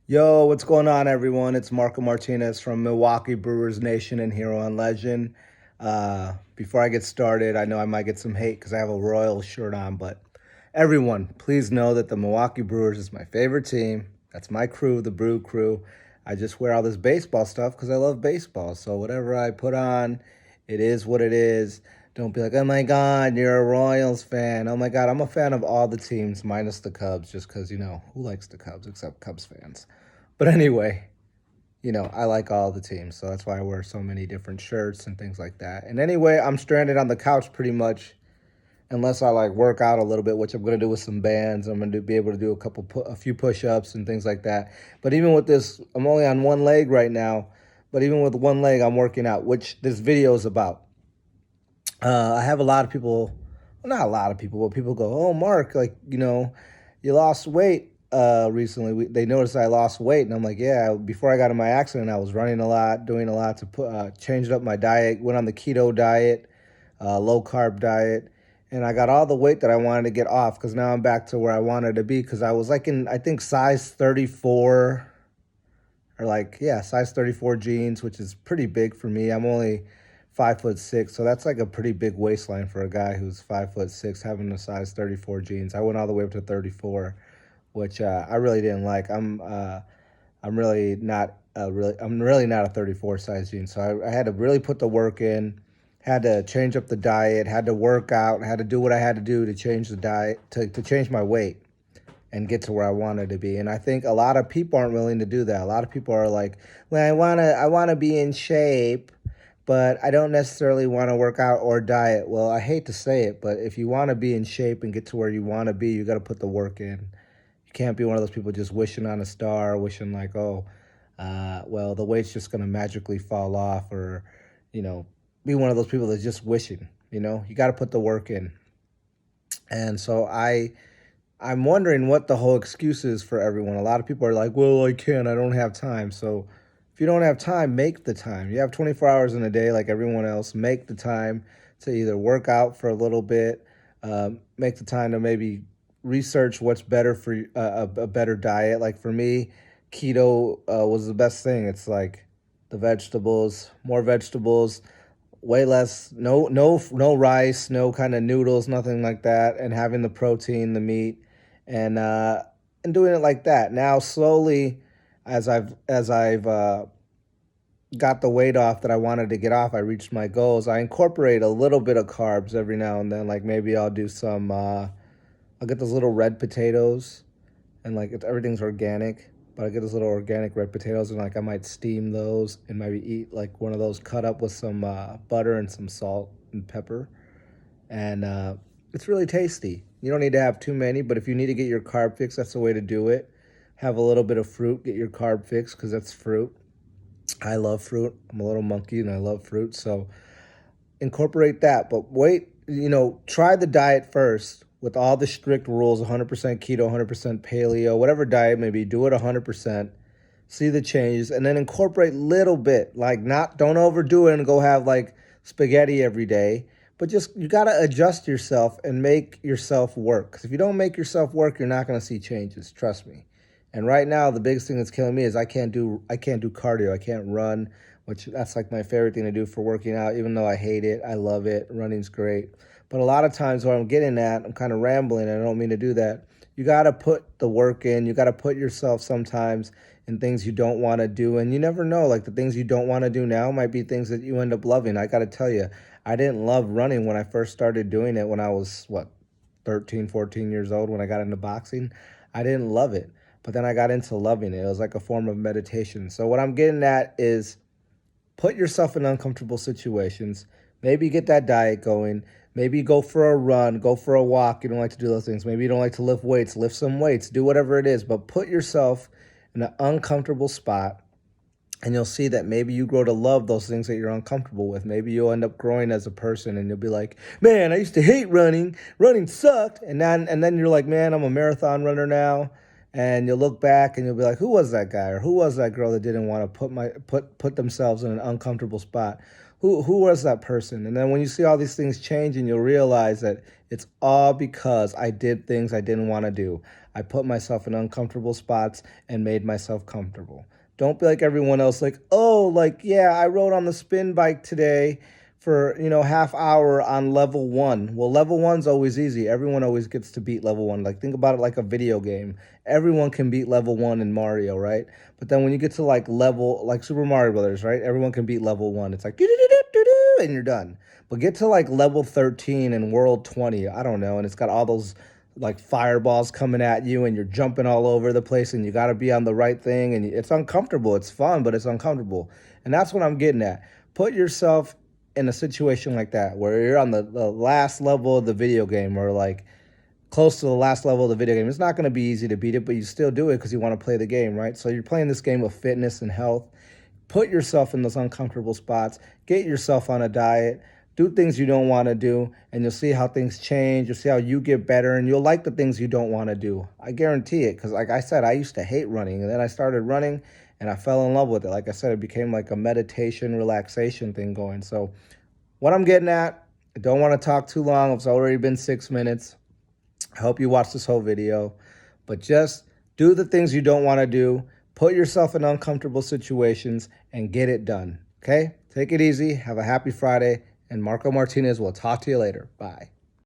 Yo, what's going on, everyone? It's Marco Martinez from Milwaukee Brewers Nation and Hero on Legend. Before I get started, I know I might get some hate because I have a Royal shirt on, but everyone, please know that the Milwaukee Brewers is my favorite team. That's my crew, the Brew Crew. I just wear all this baseball stuff because I love baseball. So whatever I put on, it is what it is. Don't be like, oh my God, you're a Royals fan. Oh my God, I'm a fan of all the teams minus the Cubs, just because, who likes the Cubs except Cubs fans? But anyway, I like all the teams, so that's why I wear so many different shirts and things like that. And anyway, I'm stranded on the couch pretty much, unless I like work out a little bit, which I'm gonna do with some bands. I'm gonna be able to do a few push-ups and things like that. But even with this, I'm only on one leg right now. But even with one leg, I'm working out, which this video is about. I have a lot of people, well, not a lot of people, but people go, "Oh, Mark, like you lost weight recently." They noticed I lost weight, and I'm like, "Yeah." Before I got in my accident, I was running a lot, doing a lot to changed up my diet. Went on the keto diet, low carb diet, and I got all the weight that I wanted to get off because now I'm back to where I wanted to be. Because I was like in, I think, size 34, or like, yeah, size 34 jeans, which is pretty big for me. I'm only 5'6", so that's like a pretty big waistline for a guy who's 5'6", having a size 34 jeans. I went all the way up to 34, which I really didn't like. I'm really not I'm really not a 34 size jean, so I had to really put the work in. Had to change up the diet, had to work out, had to do what I had to do to change the diet, to change my weight and get to where I wanted to be. And I think a lot of people aren't willing to do that. A lot of people are like, well, I wanna be in shape, but I don't necessarily want to work out or diet. Well, I hate to say it, but if you want to be in shape and get to where you want to be, you got to put the work in. You can't be one of those people just wishing on a star, wishing like, oh, well, the weight's just gonna magically fall off, or, you know, be one of those people that's just wishing. You got to put the work in. And so I'm wondering what the whole excuse is for everyone. A lot of people are like, well, I can't, I don't have time. So if you don't have time, make the time. You have 24 hours in a day like everyone else. Make the time to either work out for a little bit, make the time to maybe research what's better for a better diet. Like for me, keto was the best thing. It's like the vegetables, more vegetables, way less, no rice, no kind of noodles, nothing like that, and having the protein, the meat, and uh, and doing it like that. Now slowly, as I've got the weight off that I wanted to get off, I reached my goals. I incorporate a little bit of carbs every now and then. Like maybe I'll do some. I'll get those little red potatoes, and like everything's organic. But I get those little organic red potatoes, and like I might steam those and maybe eat like one of those cut up with some butter and some salt and pepper, and it's really tasty. You don't need to have too many, but if you need to get your carb fix, that's the way to do it. Have a little bit of fruit, get your carb fix because that's fruit. I love fruit. I'm a little monkey and I love fruit, so incorporate that. But wait, try the diet first with all the strict rules: 100% keto, 100% paleo, whatever diet maybe. Do it 100%. See the changes, and then incorporate little bit. Like not, don't overdo it and go have like spaghetti every day. But just you gotta adjust yourself and make yourself work. Because if you don't make yourself work, you're not gonna see changes. Trust me. And right now, the biggest thing that's killing me is I can't do cardio. I can't run, which that's like my favorite thing to do for working out. Even though I hate it, I love it. Running's great. But a lot of times, what I'm getting at, I'm kind of rambling, and I don't mean to do that. You got to put the work in. You got to put yourself sometimes in things you don't want to do. And you never know, like the things you don't want to do now might be things that you end up loving. I got to tell you, I didn't love running when I first started doing it when I was, what, 13, 14 years old when I got into boxing. I didn't love it. But then I got into loving it. It was like a form of meditation. So what I'm getting at is put yourself in uncomfortable situations. Maybe get that diet going. Maybe go for a run, go for a walk. You don't like to do those things. Maybe you don't like to lift weights. Lift some weights. Do whatever it is. But put yourself in an uncomfortable spot, and you'll see that maybe you grow to love those things that you're uncomfortable with. Maybe you'll end up growing as a person, and you'll be like, man, I used to hate running. Running sucked. And then you're like, man, I'm a marathon runner now. And you'll look back and you'll be like, who was that guy or who was that girl that didn't want to put themselves in an uncomfortable spot? Who was that person? And then when you see all these things change, and you'll realize that it's all because I did things I didn't want to do. I put myself in uncomfortable spots and made myself comfortable. Don't be like everyone else, like, oh, like, yeah, I rode on the spin bike today for, half hour on level one. Well, level one's always easy. Everyone always gets to beat level one. Like, think about it like a video game. Everyone can beat level one in Mario, right? But then when you get to like Super Mario Brothers, right? Everyone can beat level one. It's like, do, and you're done. But get to like level 13 and world 20, I don't know, and it's got all those like fireballs coming at you and you're jumping all over the place and you got to be on the right thing and it's uncomfortable. It's fun, but it's uncomfortable. And that's what I'm getting at. Put yourself in a situation like that where you're on the last level of the video game or like close to the last level of the video game. It's not going to be easy to beat it, but you still do it because you want to play the game, right? So you're playing this game of fitness and health. Put yourself in those uncomfortable spots. Get yourself on a diet. Do things you don't want to do, and you'll see how things change. You'll see how you get better, and you'll like the things you don't want to do. I guarantee it, because like I said, I used to hate running, and then I started running, and I fell in love with it. Like I said, it became like a meditation, relaxation thing going. So what I'm getting at, I don't want to talk too long. It's already been 6 minutes. I hope you watch this whole video, but just do the things you don't want to do. Put yourself in uncomfortable situations and get it done, okay? Take it easy. Have a happy Friday. And Marco Martinez will talk to you later. Bye.